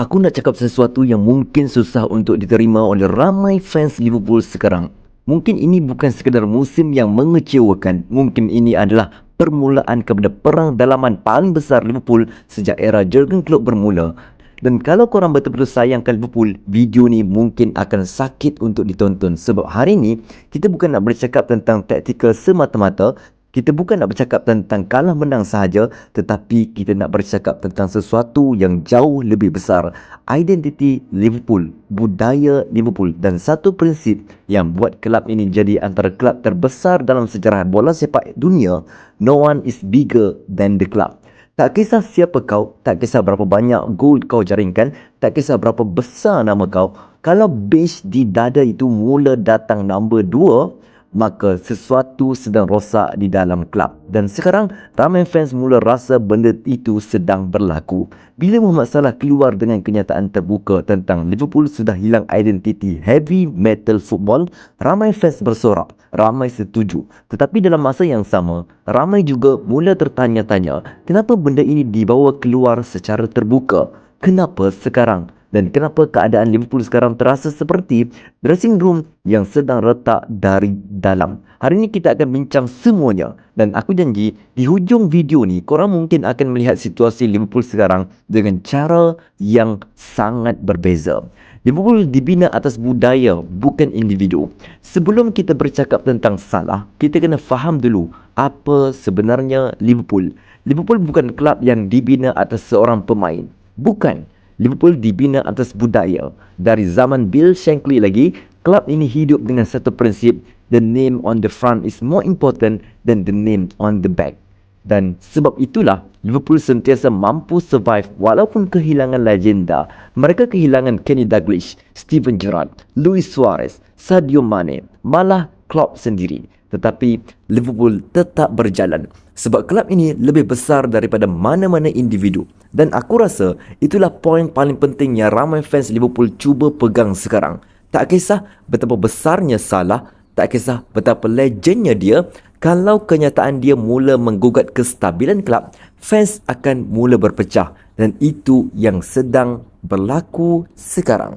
Aku nak cakap sesuatu yang mungkin susah untuk diterima oleh ramai fans Liverpool sekarang. Mungkin ini bukan sekadar musim yang mengecewakan. Mungkin ini adalah permulaan kepada perang dalaman paling besar Liverpool sejak era Jurgen Klopp bermula. Dan kalau korang betul-betul sayangkan Liverpool, video ni mungkin akan sakit untuk ditonton. Sebab hari ni, kita bukan nak bercakap tentang taktikal semata-mata. Kita bukan nak bercakap tentang kalah menang sahaja, tetapi kita nak bercakap tentang sesuatu yang jauh lebih besar. Identiti Liverpool, budaya Liverpool dan satu prinsip yang buat kelab ini jadi antara kelab terbesar dalam sejarah bola sepak dunia. No one is bigger than the club. Tak kisah siapa kau, tak kisah berapa banyak gol kau jaringkan, tak kisah berapa besar nama kau, kalau badge di dada itu mula datang nombor 2, maka sesuatu sedang rosak di dalam kelab. Dan sekarang ramai fans mula rasa benda itu sedang berlaku. Bila Mohamed Salah keluar dengan kenyataan terbuka tentang Liverpool sudah hilang identiti heavy metal football, ramai fans bersorak, ramai setuju. Tetapi dalam masa yang sama, ramai juga mula tertanya-tanya, kenapa benda ini dibawa keluar secara terbuka? Kenapa sekarang? Dan kenapa keadaan Liverpool sekarang terasa seperti dressing room yang sedang retak dari dalam. Hari ini kita akan bincang semuanya. Dan aku janji, di hujung video ni, korang mungkin akan melihat situasi Liverpool sekarang dengan cara yang sangat berbeza. Liverpool dibina atas budaya, bukan individu. Sebelum kita bercakap tentang Salah, kita kena faham dulu apa sebenarnya Liverpool. Liverpool bukan kelab yang dibina atas seorang pemain. Bukan. Liverpool dibina atas budaya. Dari zaman Bill Shankly lagi, kelab ini hidup dengan satu prinsip, the name on the front is more important than the name on the back. Dan sebab itulah, Liverpool sentiasa mampu survive walaupun kehilangan legenda. Mereka kehilangan Kenny Dalglish, Steven Gerrard, Luis Suarez, Sadio Mane, malah Klopp sendiri. Tetapi Liverpool tetap berjalan. Sebab kelab ini lebih besar daripada mana-mana individu. Dan aku rasa itulah poin paling penting yang ramai fans Liverpool cuba pegang sekarang. Tak kisah betapa besarnya Salah, tak kisah betapa legendnya dia, kalau kenyataan dia mula menggugat kestabilan kelab, fans akan mula berpecah. Dan itu yang sedang berlaku sekarang.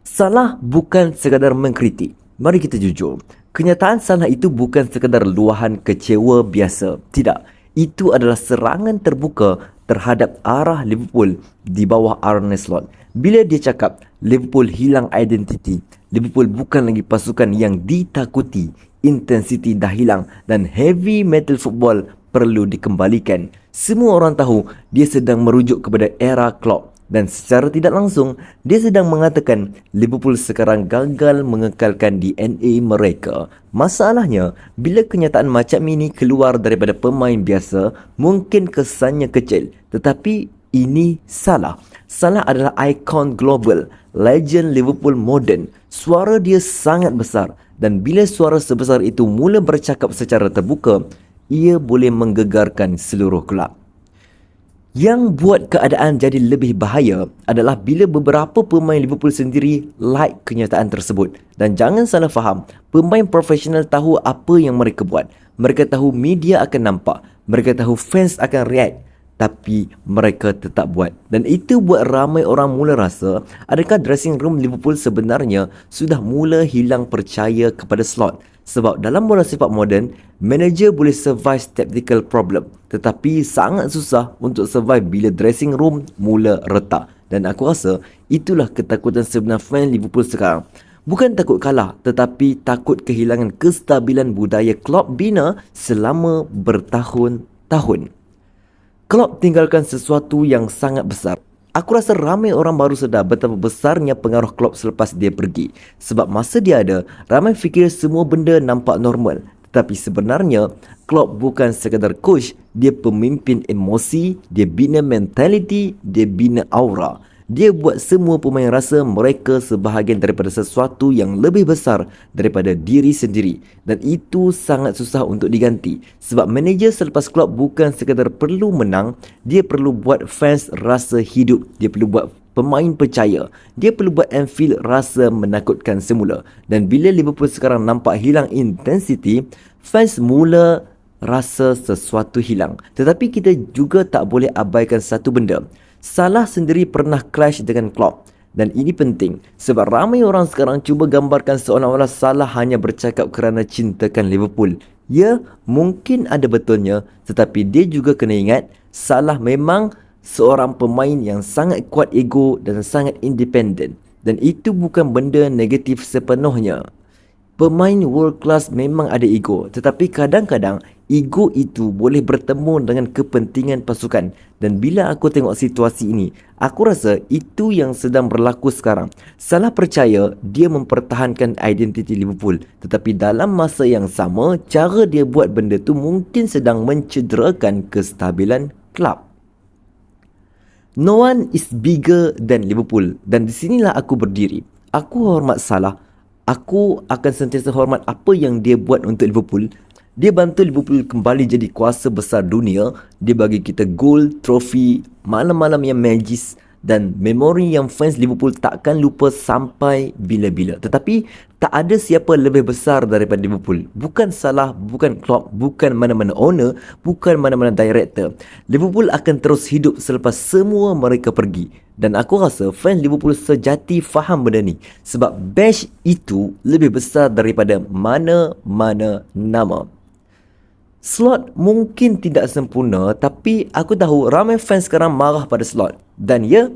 Salah bukan sekadar mengkritik. Mari kita jujur. Kenyataan Salah itu bukan sekadar luahan kecewa biasa. Tidak. Itu adalah serangan terbuka terhadap arah Liverpool di bawah Arne Slot. Bila dia cakap Liverpool hilang identiti, Liverpool bukan lagi pasukan yang ditakuti, intensiti dah hilang dan heavy metal football perlu dikembalikan. Semua orang tahu dia sedang merujuk kepada era Klopp. Dan secara tidak langsung, dia sedang mengatakan Liverpool sekarang gagal mengekalkan DNA mereka. Masalahnya, bila kenyataan macam ini keluar daripada pemain biasa, mungkin kesannya kecil. Tetapi ini salah. Salah adalah ikon global, legend Liverpool modern. Suara dia sangat besar. Dan bila suara sebesar itu mula bercakap secara terbuka, ia boleh menggegarkan seluruh kelab. Yang buat keadaan jadi lebih bahaya adalah bila beberapa pemain Liverpool sendiri like kenyataan tersebut. Dan jangan salah faham, pemain profesional tahu apa yang mereka buat. Mereka tahu media akan nampak. Mereka tahu fans akan react. Tapi mereka tetap buat. Dan itu buat ramai orang mula rasa, adakah dressing room Liverpool sebenarnya sudah mula hilang percaya kepada Slot? Sebab dalam bola sepak moden, manager boleh survive tactical problem. Tetapi sangat susah untuk survive bila dressing room mula retak. Dan aku rasa itulah ketakutan sebenar fan Liverpool sekarang. Bukan takut kalah, tetapi takut kehilangan kestabilan budaya Klopp bina selama bertahun-tahun. Klopp tinggalkan sesuatu yang sangat besar. Aku rasa ramai orang baru sedar betapa besarnya pengaruh Klopp selepas dia pergi. Sebab masa dia ada, ramai fikir semua benda nampak normal. Tetapi sebenarnya, Klopp bukan sekadar coach, dia pemimpin emosi, dia bina mentality, dia bina aura. Dia buat semua pemain rasa mereka sebahagian daripada sesuatu yang lebih besar daripada diri sendiri. Dan itu sangat susah untuk diganti. Sebab manager selepas Klopp bukan sekadar perlu menang, dia perlu buat fans rasa hidup. Dia perlu buat pemain percaya. Dia perlu buat Anfield rasa menakutkan semula. Dan bila Liverpool sekarang nampak hilang intensity, fans mula rasa sesuatu hilang. Tetapi kita juga tak boleh abaikan satu benda. Salah sendiri pernah clash dengan Klopp. Dan ini penting sebab ramai orang sekarang cuba gambarkan seolah-olah Salah hanya bercakap kerana cintakan Liverpool. Ya, mungkin ada betulnya, tetapi dia juga kena ingat Salah memang seorang pemain yang sangat kuat ego dan sangat independen. Dan itu bukan benda negatif sepenuhnya. Pemain world class memang ada ego, tetapi kadang-kadang ego itu boleh bertemu dengan kepentingan pasukan. Dan bila aku tengok situasi ini, aku rasa itu yang sedang berlaku sekarang. Salah percaya dia mempertahankan identiti Liverpool, tetapi dalam masa yang sama, cara dia buat benda tu mungkin sedang mencederakan kestabilan kelab. No one is bigger than Liverpool, dan di sinilah aku berdiri. Aku hormat Salah. Aku akan sentiasa hormat apa yang dia buat untuk Liverpool. Dia bantu Liverpool kembali jadi kuasa besar dunia. Dia bagi kita gol, trofi, malam-malam yang magis dan memori yang fans Liverpool takkan lupa sampai bila-bila. Tetapi tak ada siapa lebih besar daripada Liverpool. Bukan Salah, bukan Klopp, bukan mana-mana owner, bukan mana-mana director. Liverpool akan terus hidup selepas semua mereka pergi. Dan aku rasa fans Liverpool sejati faham benda ni. Sebab badge itu lebih besar daripada mana-mana nama. Slot mungkin tidak sempurna, tapi aku tahu ramai fans sekarang marah pada Slot. Dan ya,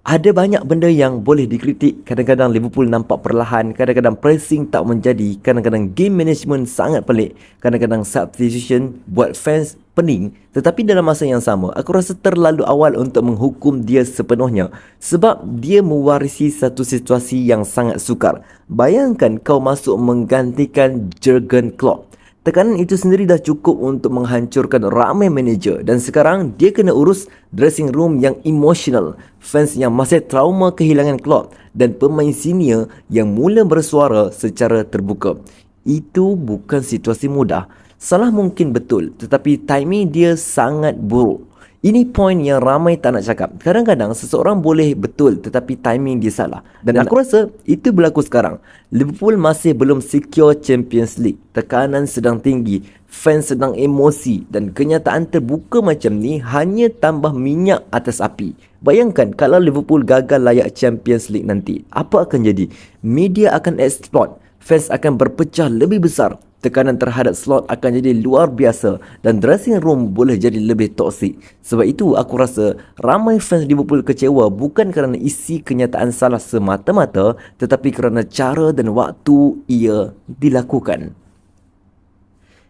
ada banyak benda yang boleh dikritik. Kadang-kadang Liverpool nampak perlahan, kadang-kadang pressing tak menjadi, kadang-kadang game management sangat pelik, kadang-kadang substitution buat fans pening. Tetapi dalam masa yang sama, aku rasa terlalu awal untuk menghukum dia sepenuhnya sebab dia mewarisi satu situasi yang sangat sukar. Bayangkan kau masuk menggantikan Jurgen Klopp. Tekanan itu sendiri dah cukup untuk menghancurkan ramai manager dan sekarang dia kena urus dressing room yang emotional, fans yang masih trauma kehilangan Klopp dan pemain senior yang mula bersuara secara terbuka. Itu bukan situasi mudah. Salah mungkin betul, tetapi timing dia sangat buruk. Ini poin yang ramai tak nak cakap. Kadang-kadang seseorang boleh betul tetapi timing dia salah. Dan aku rasa itu berlaku sekarang. Liverpool masih belum secure Champions League. Tekanan sedang tinggi, fans sedang emosi dan kenyataan terbuka macam ni hanya tambah minyak atas api. Bayangkan kalau Liverpool gagal layak Champions League nanti, apa akan jadi? Media akan explode, fans akan berpecah lebih besar. Tekanan terhadap Slot akan jadi luar biasa dan dressing room boleh jadi lebih toksik. Sebab itu aku rasa ramai fans Liverpool kecewa bukan kerana isi kenyataan salah semata-mata tetapi kerana cara dan waktu ia dilakukan.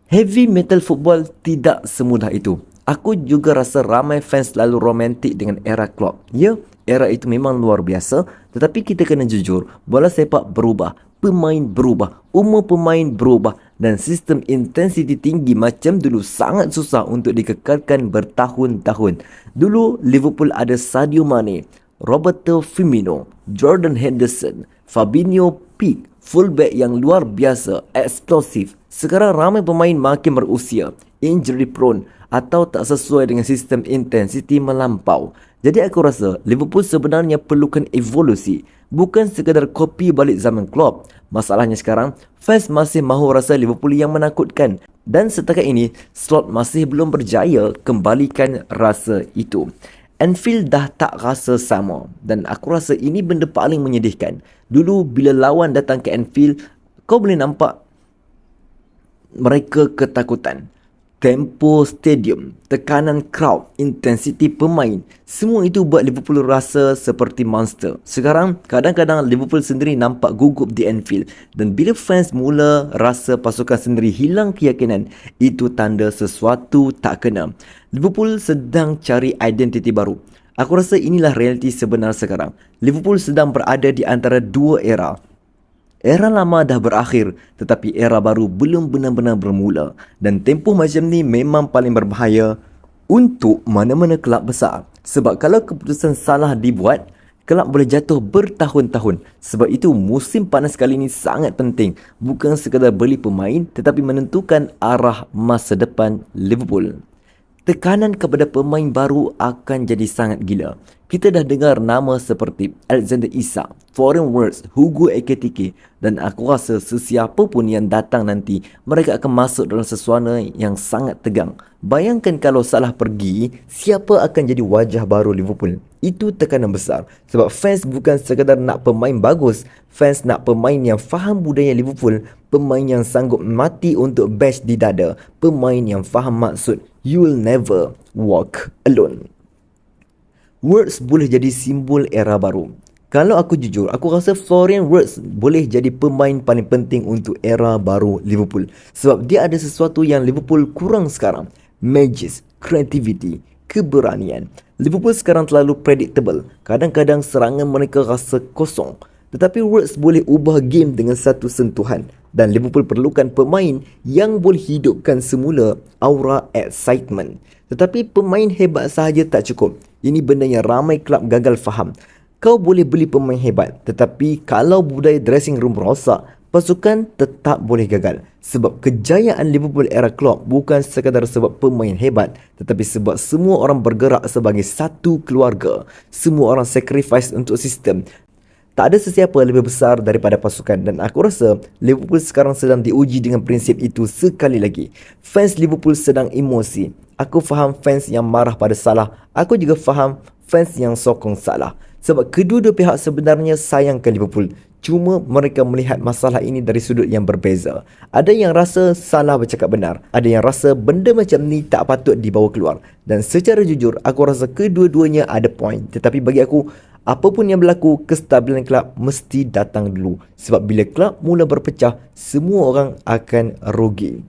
Heavy metal football tidak semudah itu. Aku juga rasa ramai fans selalu romantik dengan era Klopp. Ya, era itu memang luar biasa, tetapi kita kena jujur, bola sepak berubah, pemain berubah, umur pemain berubah dan sistem intensiti tinggi macam dulu sangat susah untuk dikekalkan bertahun-tahun. Dulu Liverpool ada Sadio Mane, Roberto Firmino, Jordan Henderson, Fabinho peak, fullback yang luar biasa, eksplosif. Sekarang ramai pemain makin berusia, injury prone atau tak sesuai dengan sistem intensiti melampau. Jadi aku rasa Liverpool sebenarnya perlukan evolusi, bukan sekadar kopi balik zaman Klopp. Masalahnya sekarang, fans masih mahu rasa Liverpool yang menakutkan dan setakat ini Slot masih belum berjaya kembalikan rasa itu. Anfield dah tak rasa sama dan aku rasa ini benda paling menyedihkan. Dulu bila lawan datang ke Anfield, kau boleh nampak mereka ketakutan. Tempo stadium, tekanan crowd, intensiti pemain, semua itu buat Liverpool rasa seperti monster. Sekarang, kadang-kadang Liverpool sendiri nampak gugup di Anfield dan bila fans mula rasa pasukan sendiri hilang keyakinan, itu tanda sesuatu tak kena. Liverpool sedang cari identiti baru. Aku rasa inilah realiti sebenar sekarang. Liverpool sedang berada di antara dua era. Era lama dah berakhir tetapi era baru belum benar-benar bermula dan tempoh macam ni memang paling berbahaya untuk mana-mana kelab besar. Sebab kalau keputusan salah dibuat, kelab boleh jatuh bertahun-tahun. Sebab itu musim panas kali ini sangat penting. Bukan sekadar beli pemain tetapi menentukan arah masa depan Liverpool. Tekanan kepada pemain baru akan jadi sangat gila. Kita dah dengar nama seperti Alexander Isak, Foreign Words, Hugo Ekitike, dan aku rasa sesiapa pun yang datang nanti, mereka akan masuk dalam sesuana yang sangat tegang. Bayangkan kalau Salah pergi, siapa akan jadi wajah baru Liverpool? Itu tekanan besar. Sebab fans bukan sekadar nak pemain bagus, fans nak pemain yang faham budaya Liverpool, pemain yang sanggup mati untuk bash di dada, pemain yang faham maksud "You will never walk alone". Words boleh jadi simbol era baru. Kalau aku jujur, aku rasa Florian Wirtz boleh jadi pemain paling penting untuk era baru Liverpool. Sebab dia ada sesuatu yang Liverpool kurang sekarang. Magis, creativity, keberanian. Liverpool sekarang terlalu predictable. Kadang-kadang serangan mereka rasa kosong. Tetapi Wirtz boleh ubah game dengan satu sentuhan. Dan Liverpool perlukan pemain yang boleh hidupkan semula aura excitement. Tetapi pemain hebat sahaja tak cukup. Ini benda yang ramai kelab gagal faham. Kau boleh beli pemain hebat, tetapi kalau budaya dressing room rosak, pasukan tetap boleh gagal. Sebab kejayaan Liverpool era Klopp bukan sekadar sebab pemain hebat, tetapi sebab semua orang bergerak sebagai satu keluarga. Semua orang sacrifice untuk sistem. Tak ada sesiapa lebih besar daripada pasukan, dan aku rasa Liverpool sekarang sedang diuji dengan prinsip itu sekali lagi. Fans Liverpool sedang emosi. Aku faham fans yang marah pada Salah. Aku juga faham fans yang sokong Salah. Sebab kedua-dua pihak sebenarnya sayangkan Liverpool. Cuma mereka melihat masalah ini dari sudut yang berbeza. Ada yang rasa Salah bercakap benar. Ada yang rasa benda macam ni tak patut dibawa keluar. Dan secara jujur, aku rasa kedua-duanya ada point. Tetapi bagi aku, apapun yang berlaku, kestabilan kelab mesti datang dulu. Sebab bila kelab mula berpecah, semua orang akan rugi.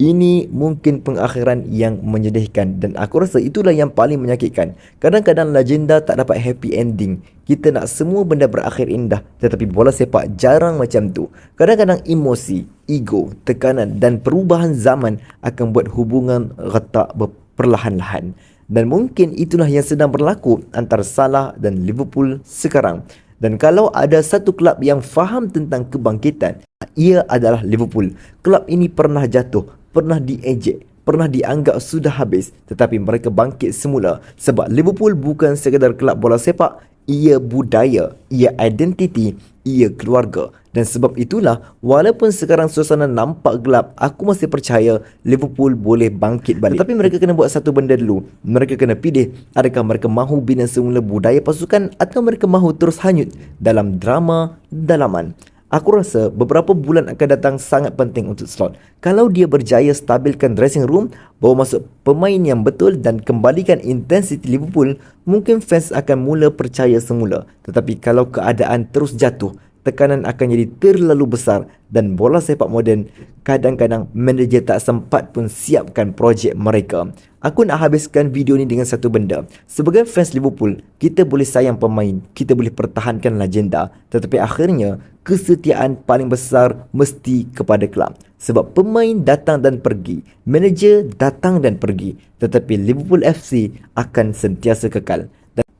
Ini mungkin pengakhiran yang menyedihkan dan aku rasa itulah yang paling menyakitkan. Kadang-kadang legenda tak dapat happy ending. Kita nak semua benda berakhir indah, tetapi bola sepak jarang macam tu. Kadang-kadang emosi, ego, tekanan dan perubahan zaman akan buat hubungan retak perlahan-lahan. Dan mungkin itulah yang sedang berlaku antara Salah dan Liverpool sekarang. Dan kalau ada satu kelab yang faham tentang kebangkitan, ia adalah Liverpool. Kelab ini pernah jatuh, pernah diejek, pernah dianggap sudah habis, tetapi mereka bangkit semula. Sebab Liverpool bukan sekadar kelab bola sepak, ia budaya, ia identiti, ia keluarga. Dan sebab itulah, walaupun sekarang suasana nampak gelap, aku masih percaya Liverpool boleh bangkit balik. Tetapi mereka kena buat satu benda dulu. Mereka kena pilih, adakah mereka mahu bina semula budaya pasukan atau mereka mahu terus hanyut dalam drama dalaman. Aku rasa beberapa bulan akan datang sangat penting untuk Slot. Kalau dia berjaya stabilkan dressing room, bawa masuk pemain yang betul dan kembalikan intensiti Liverpool, mungkin fans akan mula percaya semula. Tetapi kalau keadaan terus jatuh, tekanan akan jadi terlalu besar dan bola sepak moden kadang-kadang manager tak sempat pun siapkan projek mereka. Aku nak habiskan video ni dengan satu benda. Sebagai fans Liverpool, kita boleh sayang pemain, kita boleh pertahankan legenda, tetapi akhirnya kesetiaan paling besar mesti kepada kelab. Sebab pemain datang dan pergi, manager datang dan pergi, tetapi Liverpool FC akan sentiasa kekal.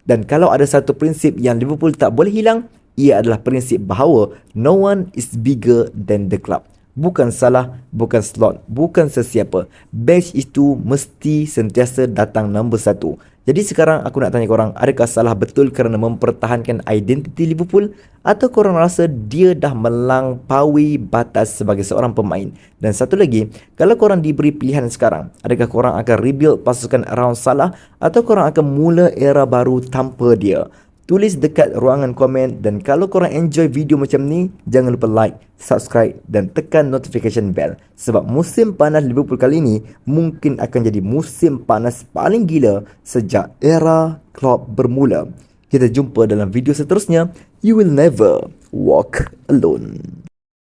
Dan kalau ada satu prinsip yang Liverpool tak boleh hilang, ia adalah prinsip bahawa no one is bigger than the club. Bukan Salah, bukan Slot, bukan sesiapa. Badge itu mesti sentiasa datang nombor satu. Jadi sekarang aku nak tanya korang, adakah Salah betul kerana mempertahankan identiti Liverpool? Atau korang rasa dia dah melampaui batas sebagai seorang pemain? Dan satu lagi, kalau korang diberi pilihan sekarang, adakah korang akan rebuild pasukan around Salah atau korang akan mula era baru tanpa dia? Tulis dekat ruangan komen, dan kalau korang enjoy video macam ni, jangan lupa like, subscribe dan tekan notification bell. Sebab musim panas Liverpool kali ni mungkin akan jadi musim panas paling gila sejak era Klopp bermula. Kita jumpa dalam video seterusnya. You will never walk alone.